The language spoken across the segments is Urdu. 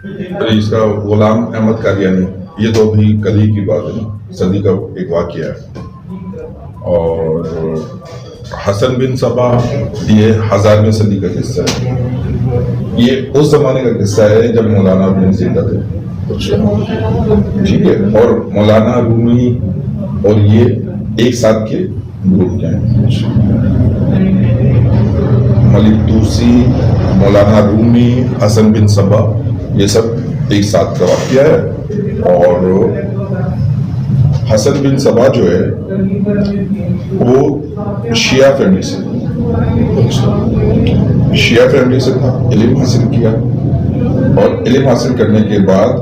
اس کا غلام احمد قادیانی، یہ تو ابھی کل ہی کی بات ہے نا، صدی کا ایک واقعہ ہے. اور حسن بن صبا یہ 1000ویں صدی کا قصہ ہے. یہ اس زمانے کا قصہ ہے جب مولانا رومی زندہ تھے. ٹھیک ہے. اور مولانا رومی اور یہ ایک ساتھ کے گروپ کے ہیں. ملک توسی، مولانا رومی، حسن بن صبا، یہ سب ایک ساتھ کا واقعہ ہے. اور حسن بن صبا جو ہے وہ شیعہ فیملی سے تھا. علم حاصل کیا اور علم حاصل کرنے کے بعد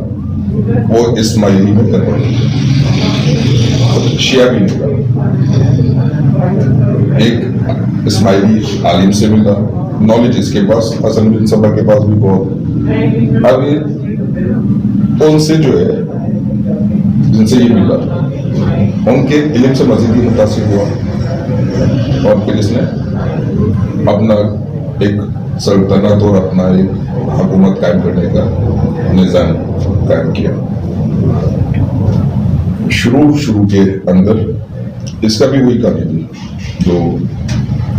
وہ اسماعیلی میں کنورٹ ہوا. شیعہ بھی نہیں تھا. ایک اسماعیلی عالم سے ملا، نالج اس کے پاس، حسن بن صبا کے پاس بھی بہت. اب ان سے جو ہے جن سے یہ ملا ان کے علم سے مزید ہی متاثر ہوا اور پھر اس نے اپنا ایک سلطنت اور اپنا ایک حکومت قائم کرنے کا نظام قائم کیا. شروع کے اندر اس کا بھی وہی کہانی تھی جو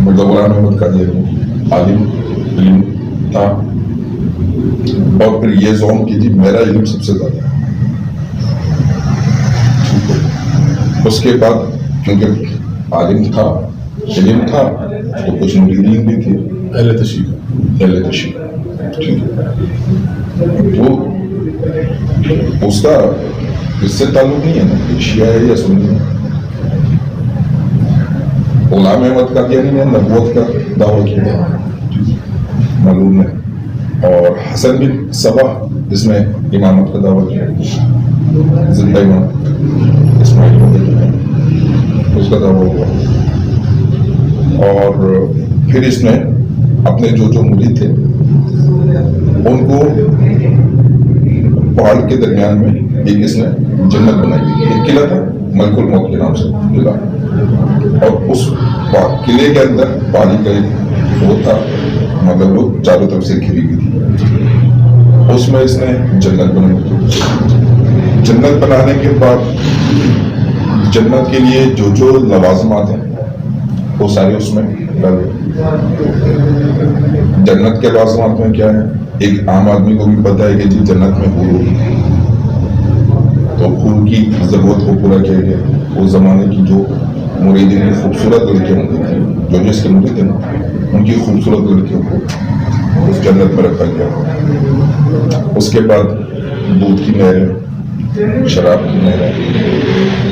مرزا غلام احمد قادیانی عالم علم تھا، اور پھر یہ زوم کی تھی میرا علم سب سے زیادہ ہے. اس کے بعد کیونکہ عالم تھا، علم تھا، تو کچھ مریدین بھی تھے، اہل تشیع. ٹھیک ہے. تو اس کا اس سے تعلق نہیں ہے نا کہ شیعہ ہے یا سنی ہے. غلام احمد قادیانی نے نبوت کا دعویٰ کیا معلوم ہے، اور حسن بن صبا اس نے امامت کا دعویٰ کیا، زندہ امام اسماعیل اس کا دعویٰ ہوا. اور پھر اس نے اپنے جو مرید تھے ان کو پہاڑ کے درمیان میں ایک اس نے جنت بنائی. ایک قلعہ تھا ملک الموت کے نام سے قلعہ، اور اس قلعے کے اندر پانی کا ایک وہ تھا، مطلب وہ چاروں طرف سے گھری ہوئی تھی. اس میں اس نے جنت بنائی. جنت بنانے کے بعد جنت کے لیے جو لوازمات ہیں وہ سارے اس میں ڈالے. جنت کے لوازمات میں کیا ہے، ایک عام آدمی کو بھی پتا ہے کہ جی جنت میں حور ہوگی، تو حور کی ضرورت کو پورا کیا گیا. اس زمانے کی جو مریدین خوبصورت لڑکیاں ہوتی تھیں، جو جس کے مرید تھے نا، ان کی خوبصورت لڑکیوں کو اس جنت میں رکھا گیا. اس کے بعد دودھ کی نہریں، شراب کی نہریں،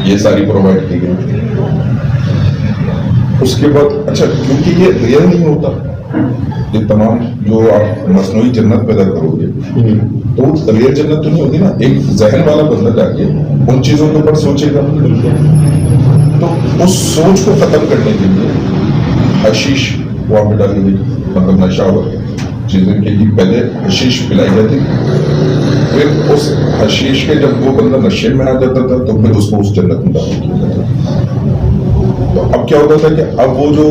یہ ساری پرووائڈ کی گئی. اس کے بعد اچھا کیونکہ یہ ریئل نہیں ہوتا، یہ تمام جو آپ مصنوعی جنت پیدا کرو گے تو ریئل جنت تو نہیں ہوتی نا. ایک ذہن والا بندہ جا کے ان چیزوں کے اوپر سوچے گا، تو اس سوچ کو ختم کرنے کے لیے حشیش وہاں پہ ڈالی گئی، مطلب نشہ ہوا چیزیں کے لیے. پہلے حشیش پلائی جاتی، پھر اس حشیش کے جب وہ بندہ نشے میں آ جاتا تھا تو پھر اس کو اس جنت میں داخل کیا جاتا تھا. تو اب کیا ہوتا تھا کہ اب وہ جو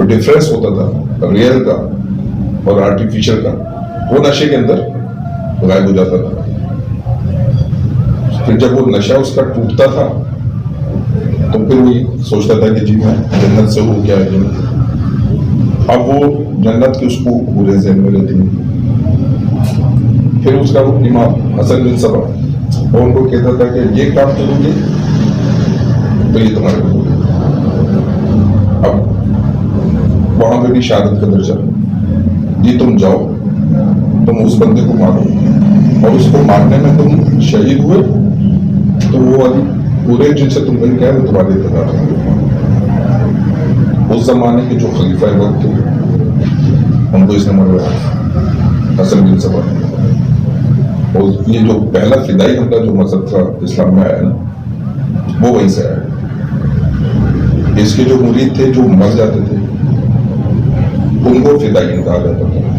ڈفرینس ہوتا تھا ریئل کا اور آرٹیفیشل کا، وہ نشے کے اندر غائب ہو جاتا تھا. پھر جب وہ نشہ اس کا ٹوٹتا تھا تو پھر وہی سوچتا تھا کہ جی میں جنت سے ہو کیا ہے جنت. اب وہ جنت کی اس کو پورے ذہن میں رہتی ہے. پھر اس کا وہ امام حسن بن صبا وہ ان کو کہتا تھا کہ یہ کام کرو گے تو یہ تمہارے کو. اب وہاں پہ بھی شہادت کا درجہ، جی تم جاؤ، تم اس بندے کو مارو، اور اس کو مارنے میں تم شہید ہوئے تو وہ والی پورے جن سے تم نے کیا وہ تمہارے انتظار ہیں. اس زمانے کے جو خلیفہ وقت تھے ان کو اس نے مروایا، حسن بن صبا. اور یہ جو پہلا فدائی حملہ جو مذہب کا اسلام میں آیا نا، وہ وہیں سے آیا. اس کے جو مرید تھے جو مر جاتے تھے ان کو فدائی کہا جاتا تھا.